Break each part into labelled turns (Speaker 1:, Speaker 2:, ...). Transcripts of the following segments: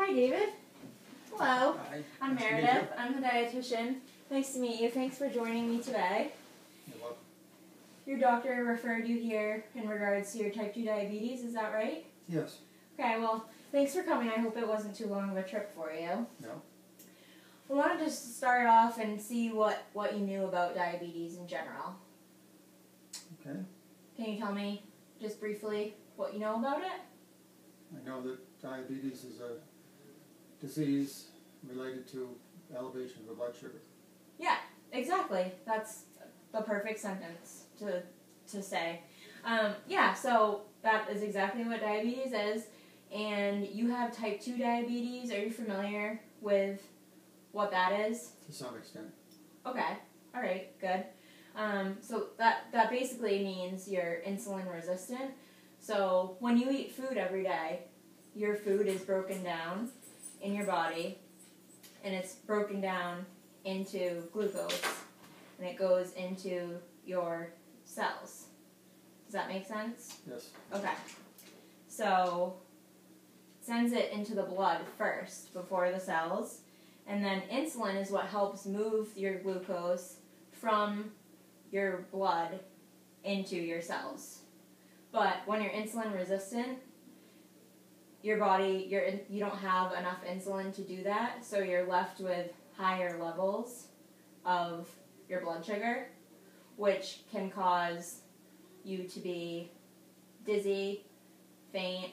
Speaker 1: Hi, David. Hello.
Speaker 2: Hi.
Speaker 1: I'm
Speaker 2: Nice to meet
Speaker 1: Meredith. I'm the dietitian. Nice to meet you. Thanks for joining me today.
Speaker 2: You're welcome.
Speaker 1: Your doctor referred you here in regards to your type 2 diabetes, is that right?
Speaker 2: Yes.
Speaker 1: Okay, well, thanks for coming. I hope it wasn't too long of a trip for you.
Speaker 2: No.
Speaker 1: I wanted to start off and see what you knew about diabetes in general.
Speaker 2: Okay.
Speaker 1: Can you tell me, just briefly, what you know about it?
Speaker 2: I know that diabetes is a disease related to elevation of the blood sugar.
Speaker 1: Yeah, exactly. That's the perfect sentence to say. Yeah, so that is exactly what diabetes is. And you have type 2 diabetes. Are you familiar with what that is?
Speaker 2: To some extent.
Speaker 1: Okay. All right. Good. So that basically means you're insulin resistant. So when you eat food every day, your food is broken down in your body, and it's broken down into glucose, and it goes into your cells. Does that make sense?
Speaker 2: Yes.
Speaker 1: Okay. So it sends it into the blood first before the cells, and then insulin is what helps move your glucose from your blood into your cells. But when you're insulin resistant, your body, you don't have enough insulin to do that, so you're left with higher levels of your blood sugar, which can cause you to be dizzy, faint.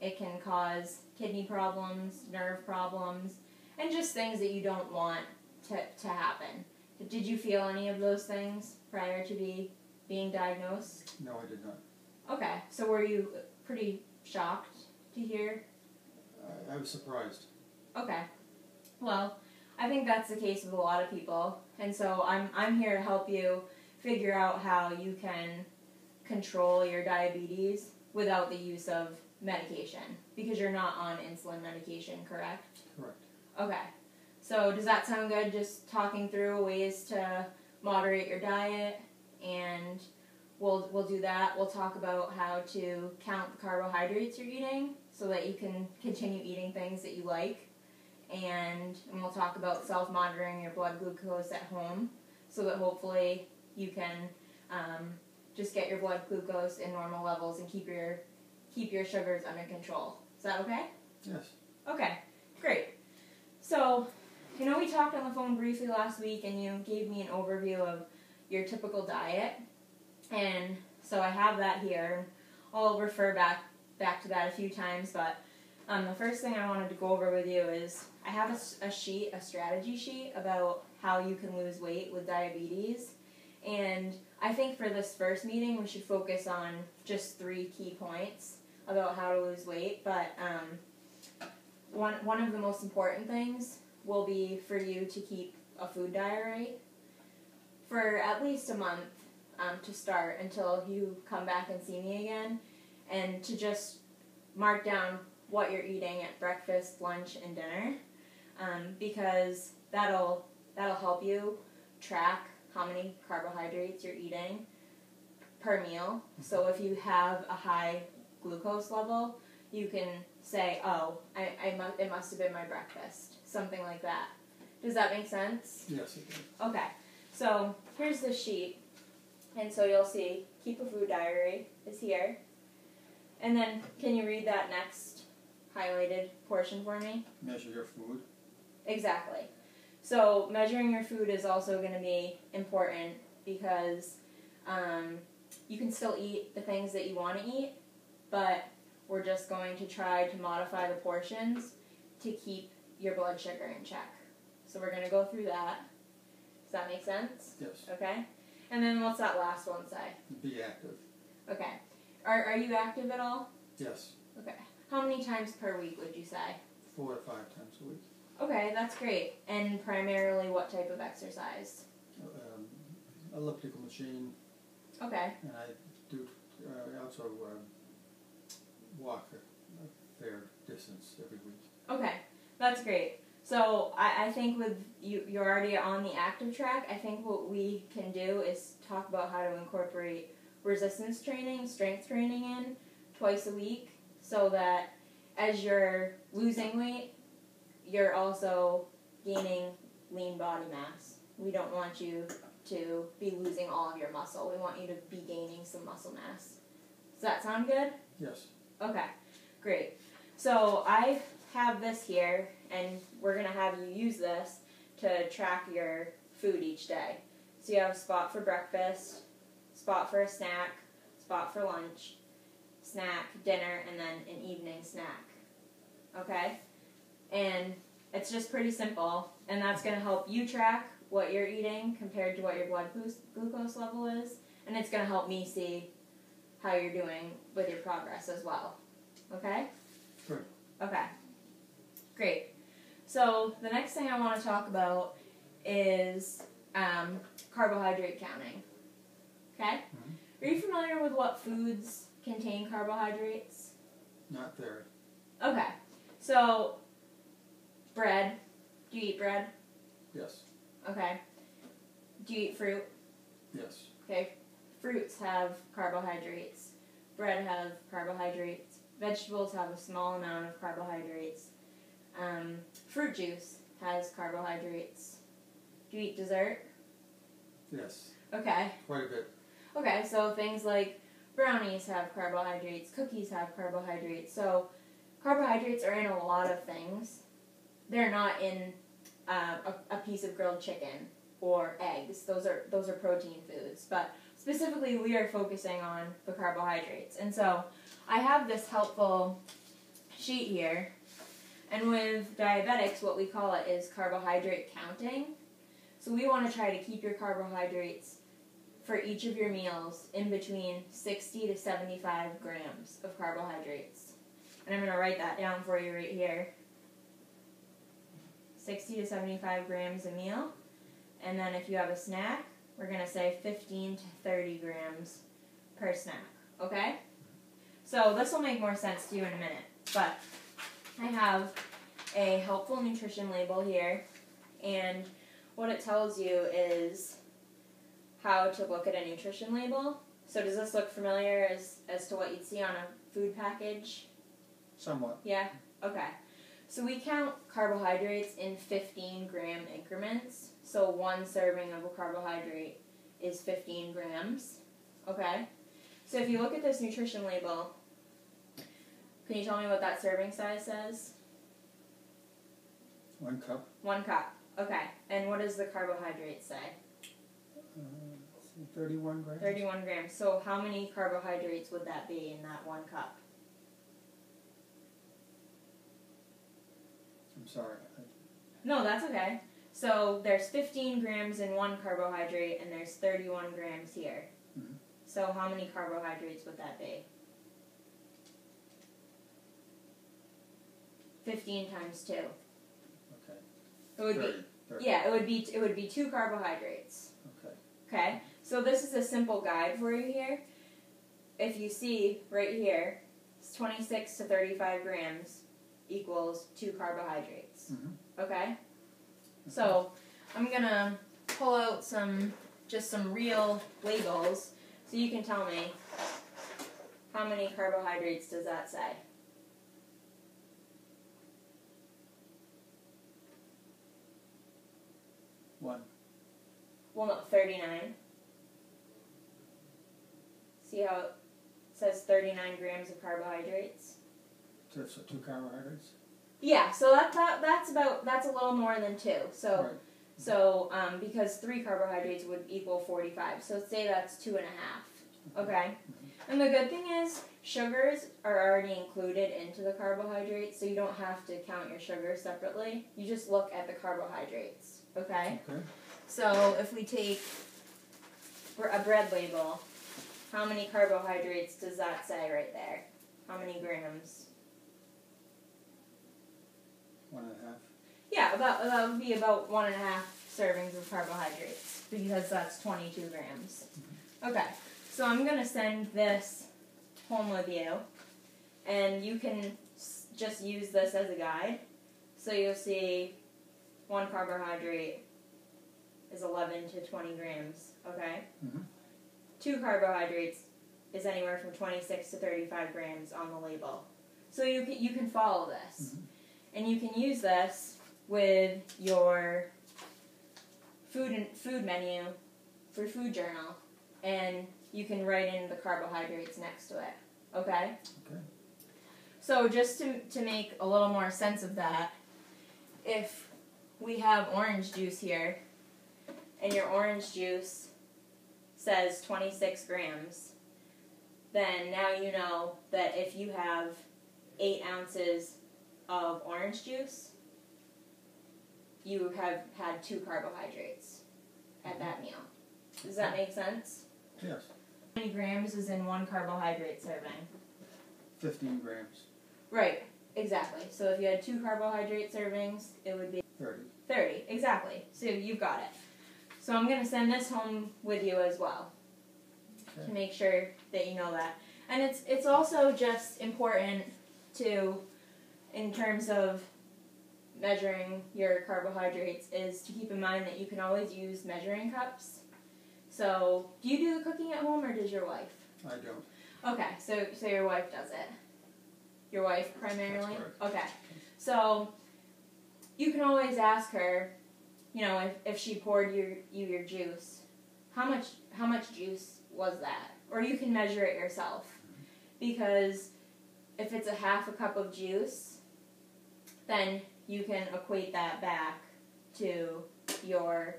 Speaker 1: It can cause kidney problems, nerve problems, and just things that you don't want to happen. Did you feel any of those things prior to being diagnosed?
Speaker 2: No, I did not.
Speaker 1: Okay, so were you pretty shocked to hear?
Speaker 2: I was surprised.
Speaker 1: Okay. Well, I think that's the case with a lot of people, and so I'm here to help you figure out how you can control your diabetes without the use of medication, because you're not on insulin medication, correct?
Speaker 2: Correct.
Speaker 1: Okay. So does that sound good, just talking through ways to moderate your diet? And we'll do that. We'll talk about how to count the carbohydrates you're eating so that you can continue eating things that you like. And we'll talk about self-monitoring your blood glucose at home so that hopefully you can just get your blood glucose in normal levels and keep your sugars under control. Is that okay?
Speaker 2: Yes.
Speaker 1: Okay, great. So, I know we talked on the phone briefly last week and you gave me an overview of your typical diet. And so I have that here. I'll refer back to that a few times, but the first thing I wanted to go over with you is I have a strategy sheet about how you can lose weight with diabetes. And I think for this first meeting we should focus on just 3 key points about how to lose weight. But one of the most important things will be for you to keep a food diary for at least a month to start until you come back and see me again, and to just mark down what you're eating at breakfast, lunch, and dinner, because that'll help you track how many carbohydrates you're eating per meal. So if you have a high glucose level, you can say, oh, it must have been my breakfast, something like that. Does that make sense?
Speaker 2: Yes, it did.
Speaker 1: Okay, so here's the sheet, and so you'll see keep a food diary is here, and then can you read that next highlighted portion for me?
Speaker 2: Measure your food.
Speaker 1: Exactly. So measuring your food is also going to be important because you can still eat the things that you want to eat, but we're just going to try to modify the portions to keep your blood sugar in check. So we're going to go through that. Does that make sense?
Speaker 2: Yes.
Speaker 1: Okay. And then what's that last one say?
Speaker 2: Be active.
Speaker 1: Okay. Are you active at all?
Speaker 2: Yes.
Speaker 1: Okay. How many times per week would you say?
Speaker 2: 4 to 5 times a week.
Speaker 1: Okay, that's great. And primarily what type of exercise?
Speaker 2: Elliptical machine.
Speaker 1: Okay.
Speaker 2: And I do also walk a fair distance every week.
Speaker 1: Okay, that's great. So I think with you're already on the active track. I think what we can do is talk about how to incorporate resistance training, strength training in twice a week, so that as you're losing weight, you're also gaining lean body mass. We don't want you to be losing all of your muscle. We want you to be gaining some muscle mass. Does that sound good?
Speaker 2: Yes.
Speaker 1: Okay, great. So I have this here, and we're going to have you use this to track your food each day. So you have a spot for breakfast, spot for a snack, spot for lunch, snack, dinner, and then an evening snack. Okay? And it's just pretty simple, and that's going to help you track what you're eating compared to what your blood glucose level is, and it's going to help me see how you're doing with your progress as well. Okay?
Speaker 2: Sure.
Speaker 1: Okay. Great. So the next thing I want to talk about is carbohydrate counting. Okay?
Speaker 2: Mm-hmm.
Speaker 1: Are you familiar with what foods contain carbohydrates?
Speaker 2: Not very.
Speaker 1: Okay. So, bread. Do you eat bread?
Speaker 2: Yes.
Speaker 1: Okay. Do you eat fruit?
Speaker 2: Yes.
Speaker 1: Okay. Fruits have carbohydrates. Bread have carbohydrates. Vegetables have a small amount of carbohydrates. Fruit juice has carbohydrates. Do you eat dessert?
Speaker 2: Yes.
Speaker 1: Okay.
Speaker 2: Quite a bit.
Speaker 1: Okay, so things like brownies have carbohydrates, cookies have carbohydrates. So carbohydrates are in a lot of things. They're not in a piece of grilled chicken or eggs. Those are protein foods. But specifically, we are focusing on the carbohydrates. And so I have this helpful sheet here. And with diabetics, what we call it is carbohydrate counting. So we want to try to keep your carbohydrates for each of your meals in between 60 to 75 grams of carbohydrates. And I'm going to write that down for you right here. 60 to 75 grams a meal. And then if you have a snack, we're going to say 15 to 30 grams per snack. Okay? So this will make more sense to you in a minute. But I have a helpful nutrition label here. And what it tells you is how to look at a nutrition label. So does this look familiar as to what you'd see on a food package?
Speaker 2: Somewhat.
Speaker 1: Yeah? Okay. So we count carbohydrates in 15-gram increments. So one serving of a carbohydrate is 15 grams. Okay? So if you look at this nutrition label, can you tell me what that serving size says?
Speaker 2: 1 cup.
Speaker 1: 1 cup. Okay. And what does the carbohydrate say?
Speaker 2: 31 grams.
Speaker 1: 31 grams. So how many carbohydrates would that be in that 1 cup?
Speaker 2: I'm sorry.
Speaker 1: No, that's okay. So there's 15 grams in one carbohydrate, and there's 31 grams here.
Speaker 2: Mm-hmm.
Speaker 1: So how many carbohydrates would that be? 15 times 2.
Speaker 2: Okay.
Speaker 1: It would
Speaker 2: 30.
Speaker 1: be
Speaker 2: 30.
Speaker 1: yeah, it would be 2 carbohydrates.
Speaker 2: Okay.
Speaker 1: Okay? So this is a simple guide for you here. If you see right here, it's 26 to 35 grams equals 2 carbohydrates.
Speaker 2: Mm-hmm.
Speaker 1: Okay? So I'm going to pull out some real labels so you can tell me how many carbohydrates does that say?
Speaker 2: One.
Speaker 1: Well, no, 39. See how it says 39 grams of carbohydrates?
Speaker 2: So 2 carbohydrates?
Speaker 1: Yeah, so that's a little more than 2. So
Speaker 2: Right.
Speaker 1: so because 3 carbohydrates would equal 45. So say that's 2.5. Okay?
Speaker 2: Mm-hmm.
Speaker 1: And the good thing is sugars are already included into the carbohydrates, so you don't have to count your sugars separately. You just look at the carbohydrates. Okay?
Speaker 2: Okay.
Speaker 1: So if we take a bread label, how many carbohydrates does that say right there? How many grams?
Speaker 2: 1.5.
Speaker 1: Yeah, that would be about 1.5 servings of carbohydrates, because that's 22 grams. Okay, so I'm going to send this home with you, and you can just use this as a guide. So you'll see 1 carbohydrate is 11 to 20 grams, okay?
Speaker 2: Mm-hmm.
Speaker 1: 2 carbohydrates is anywhere from 26 to 35 grams on the label. So you can follow this.
Speaker 2: Mm-hmm.
Speaker 1: And you can use this with your food menu for food journal, and you can write in the carbohydrates next to it. Okay?
Speaker 2: Okay.
Speaker 1: So just to make a little more sense of that, if we have orange juice here, and your orange juice says 26 grams, then now you know that if you have 8 ounces of orange juice, you have had 2 carbohydrates at that meal. Does that make sense?
Speaker 2: Yes.
Speaker 1: How many grams is in 1 carbohydrate serving?
Speaker 2: 15 grams.
Speaker 1: Right, exactly. So if you had 2 carbohydrate servings, it would be
Speaker 2: 30.
Speaker 1: 30, exactly. So you've got it. So I'm going to send this home with you as well,
Speaker 2: Okay.
Speaker 1: to make sure that you know that. And it's also just important to, in terms of measuring your carbohydrates, is to keep in mind that you can always use measuring cups. So do you do the cooking at home, or does your wife?
Speaker 2: I don't.
Speaker 1: Okay, so your wife does it. Your wife primarily?
Speaker 2: That's correct.
Speaker 1: Okay. So you can always ask her, you know, if she poured you your juice, how much juice was that? Or you can measure it yourself. Because if it's a half a cup of juice, then you can equate that back to your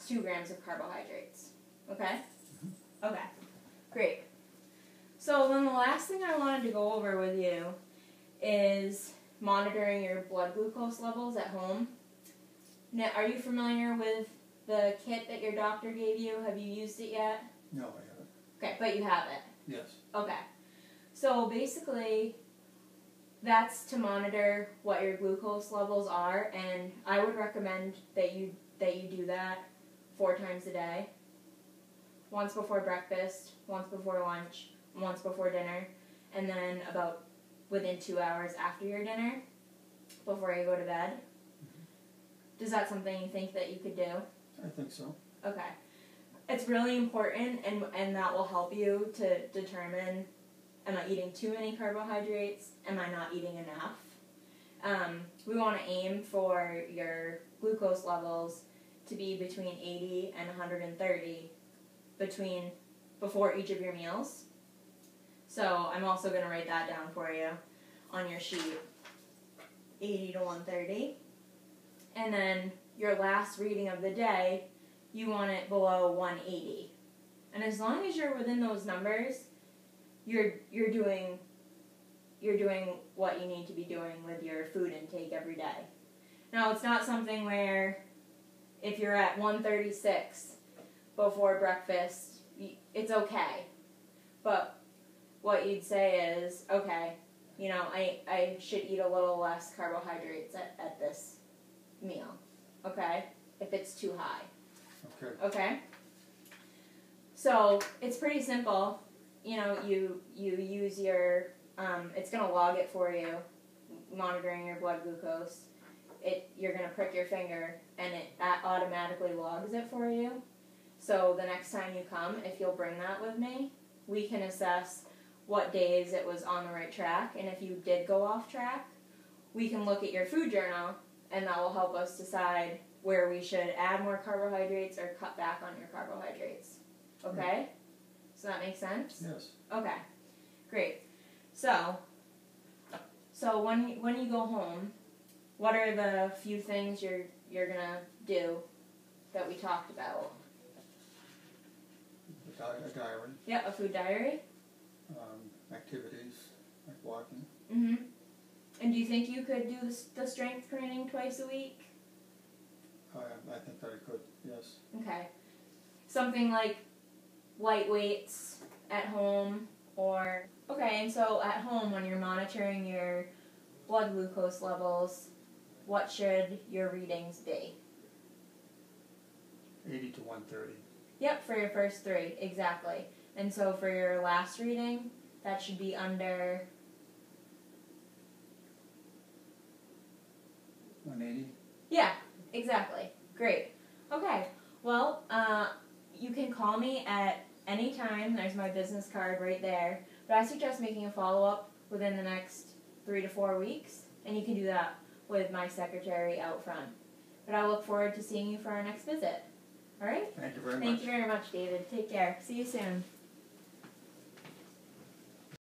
Speaker 1: 2 grams of carbohydrates. Okay? Okay. Great. So then the last thing I wanted to go over with you is monitoring your blood glucose levels at home. Now, are you familiar with the kit that your doctor gave you? Have you used it yet?
Speaker 2: No, I haven't.
Speaker 1: Okay, but you have it.
Speaker 2: Yes.
Speaker 1: Okay. So basically, that's to monitor what your glucose levels are, and I would recommend that you do that 4 times a day. Once before breakfast, once before lunch, once before dinner, and then about within 2 hours after your dinner, before you go to bed. Is that something you think that you could do?
Speaker 2: I think so.
Speaker 1: Okay. It's really important, and that will help you to determine, am I eating too many carbohydrates? Am I not eating enough? We want to aim for your glucose levels to be between 80 and 130 before each of your meals. So I'm also going to write that down for you on your sheet. 80 to 130. And then your last reading of the day, you want it below 180. And as long as you're within those numbers, you're doing what you need to be doing with your food intake every day. Now, it's not something where if you're at 136 before breakfast, it's okay. But what you'd say is, okay, you know, I should eat a little less carbohydrates at this meal, okay? If it's too high.
Speaker 2: Okay.
Speaker 1: Okay? So, it's pretty simple. You know, you use your, it's going to log it for you, monitoring your blood glucose. You're going to prick your finger, and it automatically logs it for you. So, the next time you come, if you'll bring that with me, we can assess what days it was on the right track, and if you did go off track, we can look at your food journal, and that will help us decide where we should add more carbohydrates or cut back on your carbohydrates. Okay? So that makes sense?
Speaker 2: Yes.
Speaker 1: Okay. Great. So when you go home, what are the few things you're gonna do that we talked about?
Speaker 2: A diary.
Speaker 1: Yeah, a food diary.
Speaker 2: Activities like walking.
Speaker 1: Mhm. And do you think you could do the strength training twice a week?
Speaker 2: I think that I could. Yes.
Speaker 1: Okay. Something like light weights at home, or okay. And so at home, when you're monitoring your blood glucose levels, what should your readings be?
Speaker 2: 80 to 130.
Speaker 1: Yep, for your first 3, exactly. And so for your last reading, that should be under
Speaker 2: 180.
Speaker 1: Yeah, exactly. Great. Okay. Well, you can call me at any time. There's my business card right there. But I suggest making a follow-up within the next 3 to 4 weeks. And you can do that with my secretary out front. But I look forward to seeing you for our next visit. All right?
Speaker 2: Thank you very much.
Speaker 1: Thank you very much, David. Take care. See you soon.